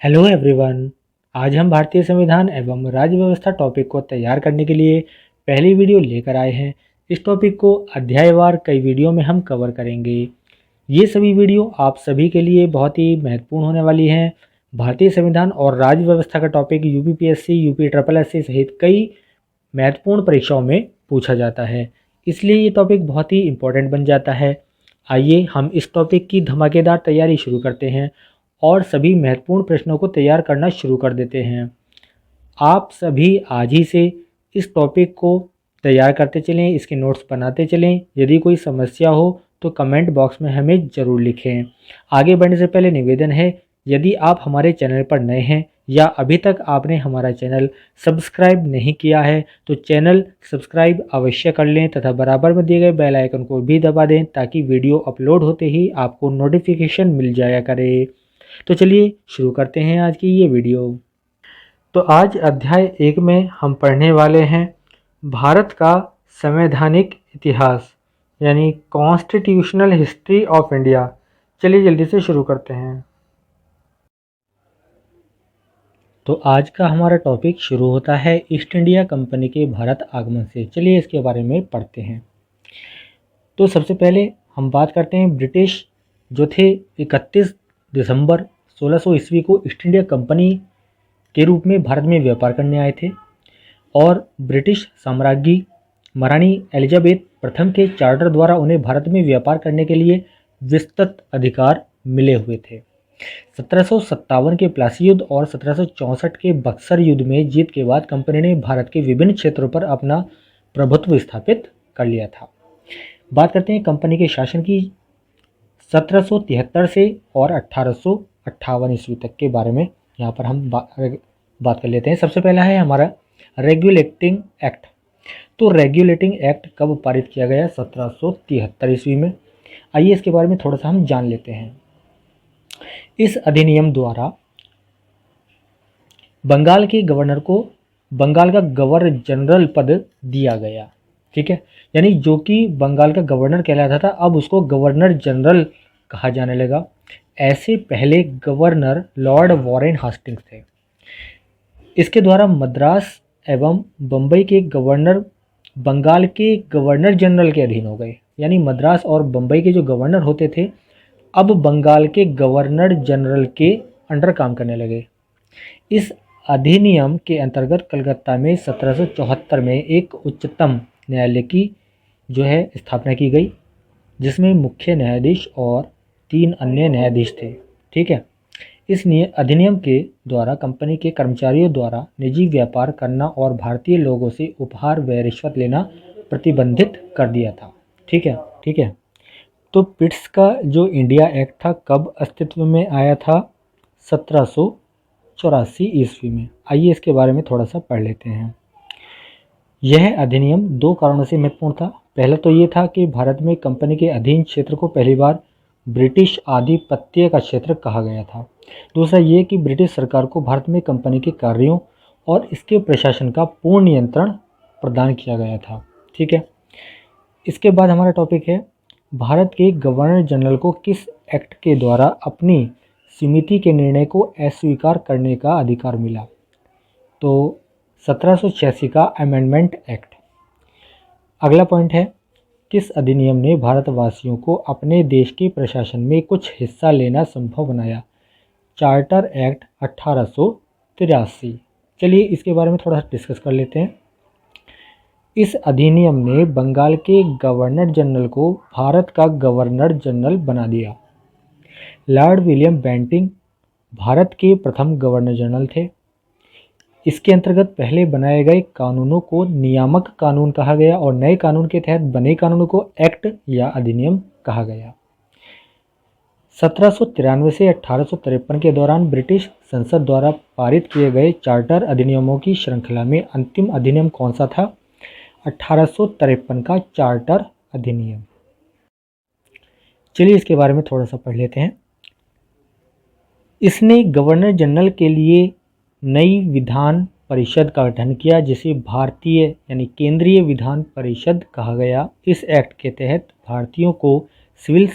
Hello everyone. आज हम भारतीय संविधान एवं राज्य व्यवस्था टॉपिक को तैयार करने के लिए पहली वीडियो लेकर आए हैं। इस टॉपिक को अध्यायवार कई वीडियो में हम कवर करेंगे। ये सभी वीडियो आप सभी के लिए बहुत ही महत्वपूर्ण होने वाली हैं। भारतीय संविधान और राज्य व्यवस्था का topic UPPSC, UP triple SC सहित कई महत्वपूर्ण परीक्षाओं में पूछा जाता है, इसलिए ये टॉपिक बहुत ही इम्पोर्टेंट बन जाता है। आइए हम इस टॉपिक की धमाकेदार तैयारी शुरू करते हैं और सभी महत्वपूर्ण प्रश्नों को तैयार करना शुरू कर देते हैं। आप सभी आज ही से इस टॉपिक को तैयार करते चलें, इसके नोट्स बनाते चलें। यदि कोई समस्या हो तो कमेंट बॉक्स में हमें ज़रूर लिखें। आगे बढ़ने से पहले निवेदन है, यदि आप हमारे चैनल पर नए हैं या अभी तक आपने हमारा चैनल सब्सक्राइब नहीं किया है तो चैनल सब्सक्राइब अवश्य कर लें तथा बराबर में दिए गए बेल आइकन को भी दबा दें ताकि वीडियो अपलोड होते ही आपको नोटिफिकेशन मिल जाया करे। तो चलिए शुरू करते हैं आज की ये वीडियो। तो आज अध्याय 1 में हम पढ़ने वाले हैं भारत का संवैधानिक इतिहास यानी कॉन्स्टिट्यूशनल हिस्ट्री ऑफ इंडिया। चलिए जल्दी से शुरू करते हैं। तो आज का हमारा टॉपिक शुरू होता है ईस्ट इंडिया कंपनी के भारत आगमन से। चलिए इसके बारे में पढ़ते हैं। तो सबसे पहले हम बात करते हैं ब्रिटिश जो थे 31 दिसंबर 1600 ईस्वी को ईस्ट इंडिया कंपनी के रूप में भारत में व्यापार करने आए थे और ब्रिटिश साम्राज्ञी महारानी एलिजाबेथ प्रथम के चार्टर द्वारा उन्हें भारत में व्यापार करने के लिए विस्तृत अधिकार मिले हुए थे। 1757 के प्लासी युद्ध और 1764 के बक्सर युद्ध में जीत के बाद कंपनी ने भारत के विभिन्न क्षेत्रों पर अपना प्रभुत्व स्थापित कर लिया था। बात करते हैं कंपनी के शासन की 1773 से और 1858 ईस्वी तक के बारे में। यहाँ पर हम बात कर लेते हैं। सबसे पहला है हमारा रेगुलेटिंग एक्ट। तो रेगुलेटिंग एक्ट कब पारित किया गया? 1773 ईस्वी में। आइए इसके बारे में थोड़ा सा हम जान लेते हैं। इस अधिनियम द्वारा बंगाल के गवर्नर को बंगाल का गवर्नर जनरल पद दिया गया। ठीक है, यानी जो कि बंगाल का गवर्नर कहलाता था अब उसको गवर्नर जनरल कहा जाने लगा। ऐसे पहले गवर्नर लॉर्ड वॉरेन हास्टिंग्स थे। इसके द्वारा मद्रास एवं बम्बई के गवर्नर बंगाल के गवर्नर जनरल के अधीन हो गए। यानी मद्रास और बम्बई के जो गवर्नर होते थे अब बंगाल के गवर्नर जनरल के अंडर काम करने लगे। इस अधिनियम के अंतर्गत कलकत्ता में 1774 में एक उच्चतम न्यायालय की जो है स्थापना की गई जिसमें मुख्य न्यायाधीश और 3 अन्य न्यायाधीश थे। ठीक है, इस अधिनियम के द्वारा कंपनी के कर्मचारियों द्वारा निजी व्यापार करना और भारतीय लोगों से उपहार व रिश्वत लेना प्रतिबंधित कर दिया था। ठीक है। तो पिट्स का जो इंडिया एक्ट था कब अस्तित्व में आया था? 1784 ईस्वी में। आइए इसके बारे में थोड़ा सा पढ़ लेते हैं। यह अधिनियम 2 कारणों से महत्वपूर्ण था। पहला तो ये था कि भारत में कंपनी के अधीन क्षेत्र को पहली बार ब्रिटिश आधिपत्य का क्षेत्र कहा गया था। दूसरा ये कि ब्रिटिश सरकार को भारत में कंपनी के कार्यों और इसके प्रशासन का पूर्ण नियंत्रण प्रदान किया गया था। ठीक है, इसके बाद हमारा टॉपिक है भारत के गवर्नर जनरल को किस एक्ट के द्वारा अपनी समिति के निर्णय को अस्वीकार करने का अधिकार मिला? तो 1786 का अमेंडमेंट एक्ट। अगला पॉइंट है किस अधिनियम ने भारतवासियों को अपने देश के प्रशासन में कुछ हिस्सा लेना संभव बनाया? Charter act 1883। चलिए इसके बारे में थोड़ा सा डिस्कस कर लेते हैं। इस अधिनियम ने बंगाल के गवर्नर जनरल को भारत का गवर्नर जनरल बना दिया। लॉर्ड विलियम बेंटिंग भारत के प्रथम गवर्नर जनरल थे। इसके अंतर्गत पहले बनाए गए कानूनों को नियामक कानून कहा गया और नए कानून के तहत बने कानूनों को एक्ट या अधिनियम कहा गया। 1793 से 1853 के दौरान ब्रिटिश संसद द्वारा पारित किए गए चार्टर अधिनियमों की श्रृंखला में अंतिम अधिनियम कौन सा था? 1853 का चार्टर अधिनियम। चलिए इसके बारे में थोड़ा सा पढ़ लेते हैं। इसने गवर्नर जनरल के लिए नई विधान परिषद का गठन किया जिसे भारतीय यानी केंद्रीय विधान परिषद कहा गया। इस एक्ट के तहत भारतीयों को सिविल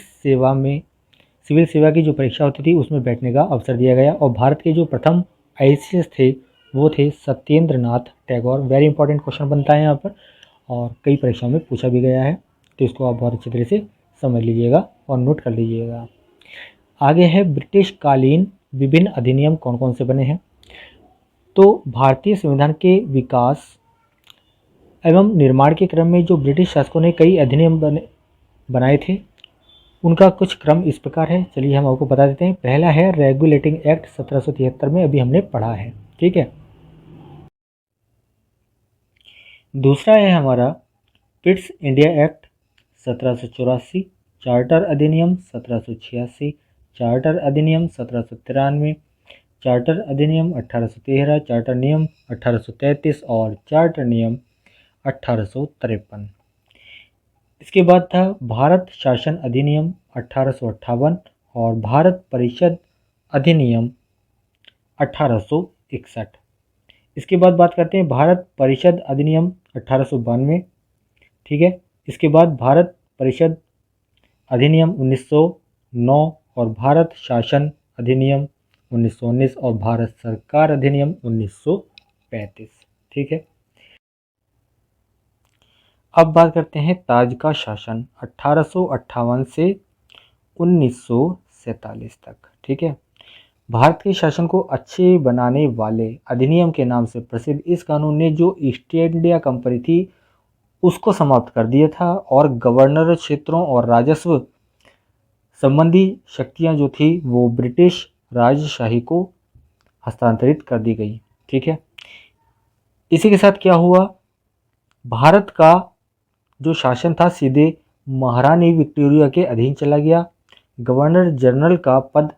सिविल सेवा की जो परीक्षा होती थी उसमें बैठने का अवसर दिया गया। और भारत के जो प्रथम आईएएस थे वो थे Satyendra Nath Tagore. Very important question बनता है यहाँ पर और कई परीक्षाओं में पूछा भी गया है, तो इसको आप बहुत अच्छी तरह से समझ लीजिएगा और नोट कर लीजिएगा। आगे है ब्रिटिश कालीन विभिन्न अधिनियम कौन कौन से बने हैं। तो भारतीय संविधान के विकास एवं निर्माण के क्रम में जो ब्रिटिश शासकों ने कई अधिनियम बनाए थे उनका कुछ क्रम इस प्रकार है। चलिए हम आपको बता देते हैं। पहला है रेगुलेटिंग एक्ट 1773 में, अभी हमने पढ़ा है, ठीक है। दूसरा है हमारा पिट्स इंडिया एक्ट 1784, चार्टर अधिनियम 1786, चार्टर अधिनियम 1793, चार्टर अधिनियम 1813, चार्टर नियम 1833 और चार्टर नियम 1853। इसके बाद था भारत शासन अधिनियम 1858 और भारत परिषद अधिनियम 1861। इसके बाद बात करते हैं भारत परिषद अधिनियम 1892, ठीक है। इसके बाद भारत परिषद अधिनियम 1909 और भारत शासन अधिनियम 1919 और भारत सरकार अधिनियम 1935, ठीक है। अब बात करते हैं ताज का शासन 1858 से 1947 तक, ठीक है। भारत के शासन को अच्छे बनाने वाले अधिनियम के नाम से प्रसिद्ध इस कानून ने जो ईस्ट इंडिया कंपनी थी उसको समाप्त कर दिया था और गवर्नर क्षेत्रों और राजस्व संबंधी शक्तियां जो थी वो ब्रिटिश राजशाही को हस्तांतरित कर दी गई, ठीक है। इसी के साथ क्या हुआ, भारत का जो शासन था सीधे महारानी विक्टोरिया के अधीन चला गया। गवर्नर जनरल का पद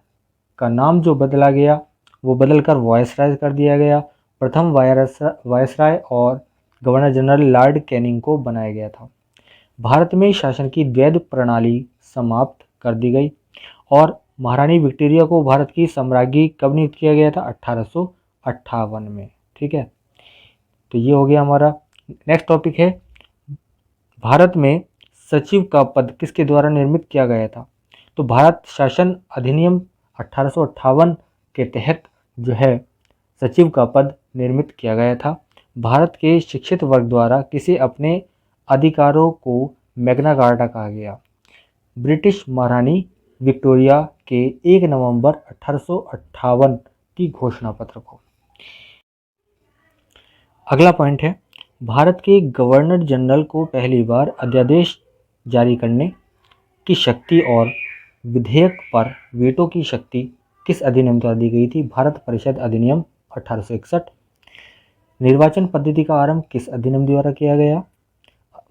का नाम जो बदला गया वो बदलकर वायसराय कर दिया गया। प्रथम वायसराय और गवर्नर जनरल लॉर्ड कैनिंग को बनाया गया था। भारत में शासन की द्वैध प्रणाली समाप्त कर दी गई और महारानी विक्टोरिया को भारत की सम्राज्ञी कब नियुक्त किया गया था, 1858 में, ठीक है। तो ये हो गया हमारा। नेक्स्ट टॉपिक है भारत में सचिव का पद किसके द्वारा निर्मित किया गया था। तो भारत शासन अधिनियम 1858 के तहत जो है सचिव का पद निर्मित किया गया था। भारत के शिक्षित वर्ग द्वारा किसी अपने अधिकारों को मैग्ना कार्टा कहा गया, ब्रिटिश महारानी विक्टोरिया के 1 नवंबर 1858 की घोषणा पत्र को। अगला पॉइंट है भारत के गवर्नर जनरल को पहली बार अध्यादेश जारी करने की शक्ति और विधेयक पर वेटो की शक्ति किस अधिनियम द्वारा दी गई थी, भारत परिषद अधिनियम 1861। निर्वाचन पद्धति का आरंभ किस अधिनियम द्वारा किया गया,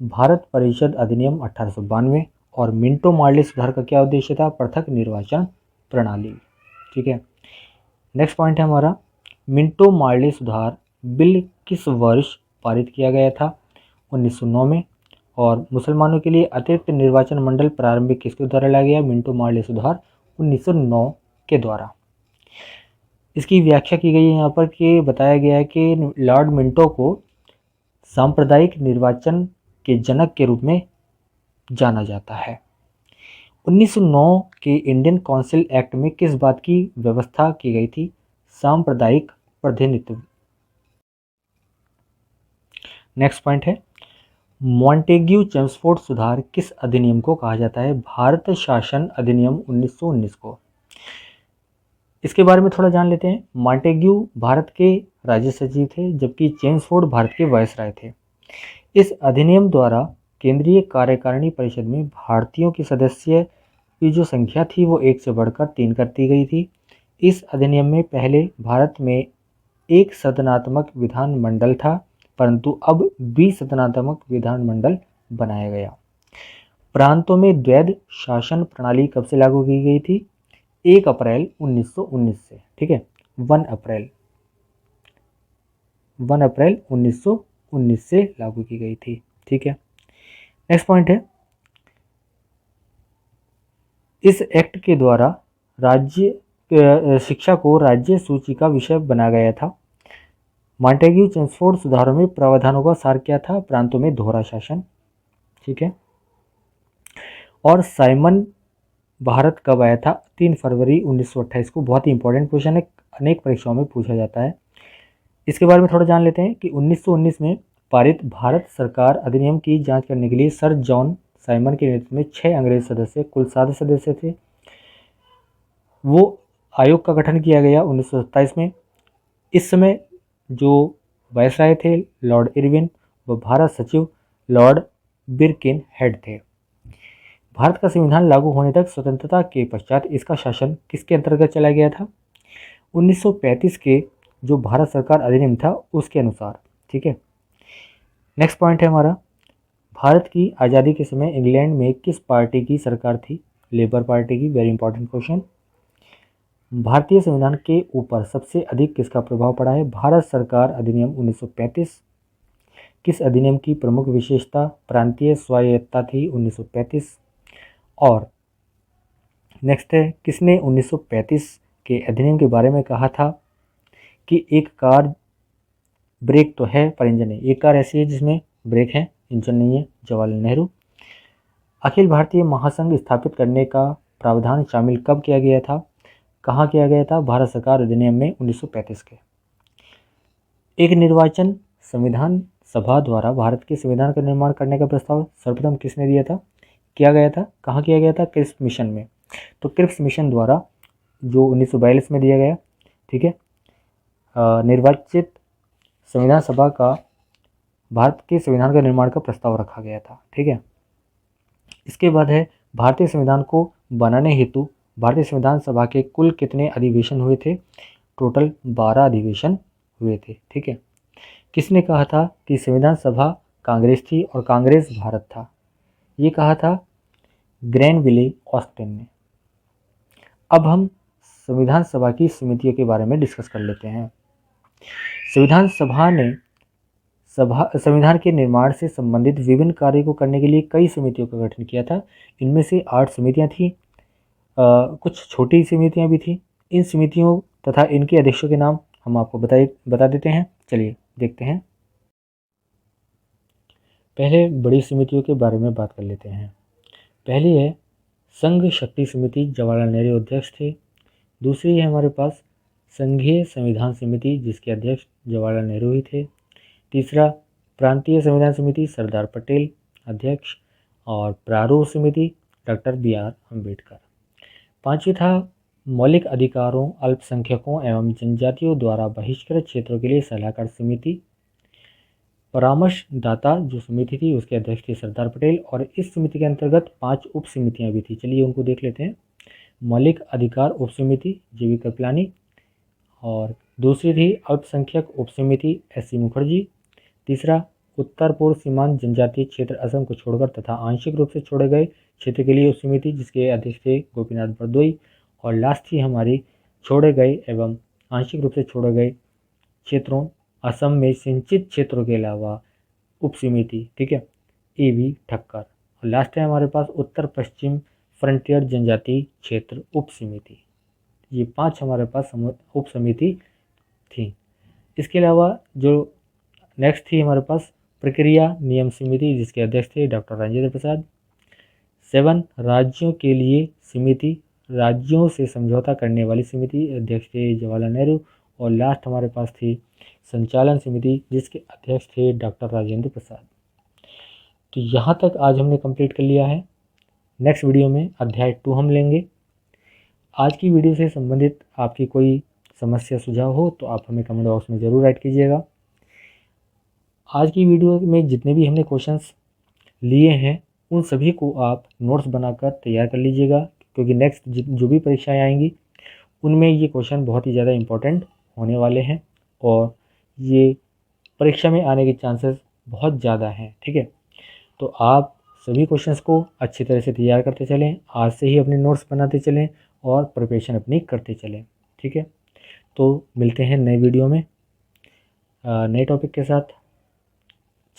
भारत परिषद अधिनियम 1892। और मिंटो मार्ले सुधार का क्या उद्देश्य था, पृथक निर्वाचन प्रणाली, ठीक है। नेक्स्ट पॉइंट है हमारा मिंटो मार्ले सुधार बिल किस वर्ष पारित किया गया था, 1909 में। और मुसलमानों के लिए अतिरिक्त निर्वाचन मंडल प्रारंभिक किसके द्वारा लाया गया, मिंटो मार्ले सुधार 1909 के द्वारा। इसकी व्याख्या की गई है यहाँ पर कि बताया गया है कि लॉर्ड मिंटो को सांप्रदायिक निर्वाचन के जनक के रूप में जाना जाता है। 1909 के इंडियन काउंसिल एक्ट में किस बात की व्यवस्था की गई थी, सांप्रदायिक प्रतिनिधित्व। नेक्स्ट पॉइंट है मॉन्टेग्यू चेम्सफोर्ड सुधार किस अधिनियम को कहा जाता है, भारत शासन अधिनियम 1919 को। इसके बारे में थोड़ा जान लेते हैं। मॉन्टेग्यू भारत के राज्य सचिव थे जबकि चेम्सफोर्ड भारत के वायसराय थे। इस अधिनियम द्वारा केंद्रीय कार्यकारिणी परिषद में भारतीयों की सदस्य की जो संख्या थी वो 1 से बढ़कर 3 कर दी गई थी। इस अधिनियम में पहले भारत में एक सदनात्मक विधानमंडल था परंतु अब 20 सदनात्मक विधानमंडल बनाया गया। प्रांतों में द्वैध शासन प्रणाली कब से लागू की गई थी, 1 अप्रैल 1919 से, ठीक है। 1 अप्रैल 1919 से लागू की गई थी, ठीक है। नेक्स्ट पॉइंट है इस एक्ट के द्वारा राज्य शिक्षा को राज्य सूची का विषय बनाया गया था। मॉन्टेग्यू चेम्सफोर्ड सुधारों में प्रावधानों का सार क्या था, प्रांतों में दोहरा शासन, ठीक है। और साइमन भारत कब आया था? 3 फरवरी 1928 को। बहुत ही इंपॉर्टेंट क्वेश्चन है, अनेक परीक्षाओं में पूछा जाता है। इसके बारे में थोड़ा जान लेते हैं कि 1919 में पारित भारत सरकार अधिनियम की जांच करने के लिए सर जॉन साइमन के नेतृत्व में 6 अंग्रेज सदस्य, कुल 7 सदस्य थे, वो आयोग का गठन किया गया 1927 में। इस समय जो वायसराय थे लॉर्ड इरविन व भारत सचिव लॉर्ड बिरकिन हेड थे। भारत का संविधान लागू होने तक स्वतंत्रता के पश्चात इसका शासन किसके अंतर्गत चला गया था? 1935 के जो भारत सरकार अधिनियम था उसके अनुसार। ठीक है, नेक्स्ट पॉइंट है हमारा, भारत की आज़ादी के समय इंग्लैंड में किस पार्टी की सरकार थी? लेबर पार्टी की। Very important question. भारतीय संविधान के ऊपर सबसे अधिक किसका प्रभाव पड़ा है? भारत सरकार अधिनियम 1935। किस अधिनियम की प्रमुख विशेषता प्रांतीय स्वायत्तता थी? 1935। और नेक्स्ट है, किसने 1935 के अधिनियम के बारे में कहा था कि एक कार ब्रेक तो है पर इंजन नहीं? एक कार ऐसी है जिसमें ब्रेक है, इंजन नहीं है। जवाहरलाल नेहरू। अखिल भारतीय महासंघ स्थापित करने का प्रावधान शामिल कब किया गया था? कहाँ किया गया था? भारत सरकार अधिनियम में 1935 के। एक निर्वाचन संविधान सभा द्वारा भारत के संविधान का निर्माण करने का प्रस्ताव सर्वप्रथम किसने दिया था? किया गया था। कहाँ किया गया था? क्रिप्स मिशन में। तो क्रिप्स मिशन द्वारा जो 1942 में दिया गया। ठीक है, निर्वाचित संविधान सभा का भारत के संविधान का निर्माण का प्रस्ताव रखा गया था। ठीक है, इसके बाद है भारतीय संविधान को बनाने हेतु भारतीय संविधान सभा के कुल कितने अधिवेशन हुए थे? टोटल 12 अधिवेशन हुए थे। ठीक है, किसने कहा था कि संविधान सभा कांग्रेस थी और कांग्रेस भारत था? ये कहा था ग्रैनविले ऑस्टिन ने। अब हम संविधान सभा की समितियों के बारे में डिस्कस कर लेते हैं। संविधान सभा ने संविधान के निर्माण से संबंधित विभिन्न कार्यों को करने के लिए कई समितियों का गठन किया था। इनमें से 8 समितियां थी, कुछ छोटी समितियां भी थी। इन समितियों तथा इनके अध्यक्षों के नाम हम आपको बता देते हैं। चलिए देखते हैं। पहले बड़ी समितियों के बारे में बात कर लेते हैं। पहली है संघ शक्ति समिति, जवाहरलाल नेहरू अध्यक्ष थे। दूसरी है हमारे पास संघीय संविधान समिति, जिसके अध्यक्ष जवाहरलाल नेहरू ही थे। तीसरा प्रांतीय संविधान समिति, सरदार पटेल अध्यक्ष। और प्रारूप समिति, डॉक्टर BR अम्बेडकर। पांचवी था मौलिक अधिकारों, अल्पसंख्यकों एवं जनजातियों द्वारा बहिष्कृत क्षेत्रों के लिए सलाहकार समिति। परामर्शदाता जो समिति थी उसके अध्यक्ष थे सरदार पटेल। और इस समिति के अंतर्गत 5 उप समितियाँ भी थी। चलिए उनको देख लेते हैं। मौलिक अधिकार उप समिति JB कृपलानी। और दूसरी थी अल्पसंख्यक उप समिति SC मुखर्जी। तीसरा उत्तर पूर्व सीमांत जनजातीय क्षेत्र असम को छोड़कर तथा आंशिक रूप से छोड़े गए क्षेत्र के लिए उप समिति, जिसके अध्यक्ष थे गोपीनाथ बरदोई। और लास्ट थी हमारी छोड़े गए एवं आंशिक रूप से छोड़े गए क्षेत्रों असम में सिंचित क्षेत्रों के अलावा उप समिति। ठीक है, AV ठक्कर। और लास्ट है हमारे पास उत्तर पश्चिम फ्रंटियर जनजातीय क्षेत्र उप समिति। ये 5 हमारे पास उप समिति थी। इसके अलावा जो नेक्स्ट थी हमारे पास प्रक्रिया नियम समिति, जिसके अध्यक्ष थे डॉक्टर राजेंद्र प्रसाद। 7 राज्यों के लिए समिति, राज्यों से समझौता करने वाली समिति, अध्यक्ष थे जवाहरलाल नेहरू। और लास्ट हमारे पास थी संचालन समिति, जिसके अध्यक्ष थे डॉक्टर राजेंद्र प्रसाद। तो यहाँ तक आज हमने कंप्लीट कर लिया है। नेक्स्ट वीडियो में अध्याय 2 हम लेंगे। आज की वीडियो से संबंधित आपकी कोई समस्या सुझाव हो तो आप हमें कमेंट बॉक्स में ज़रूर राइट कीजिएगा। आज की वीडियो में जितने भी हमने क्वेश्चंस लिए हैं उन सभी को आप नोट्स बनाकर तैयार कर लीजिएगा, क्योंकि नेक्स्ट जो भी परीक्षाएं आएंगी उनमें ये क्वेश्चन बहुत ही ज़्यादा इम्पोर्टेंट होने वाले हैं और ये परीक्षा में आने के चांसेस बहुत ज़्यादा हैं। ठीक है, तो आप सभी क्वेश्चंस को अच्छी तरह से तैयार करते चलें, आज से ही अपने नोट्स बनाते चलें और प्रिपरेशन अपनी करते चलें। ठीक है, तो मिलते हैं नए वीडियो में नए टॉपिक के साथ।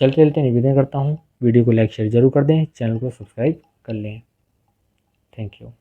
चलते चलते निवेदन करता हूँ, वीडियो को लाइक शेयर ज़रूर कर दें, चैनल को सब्सक्राइब कर लें। Thank you.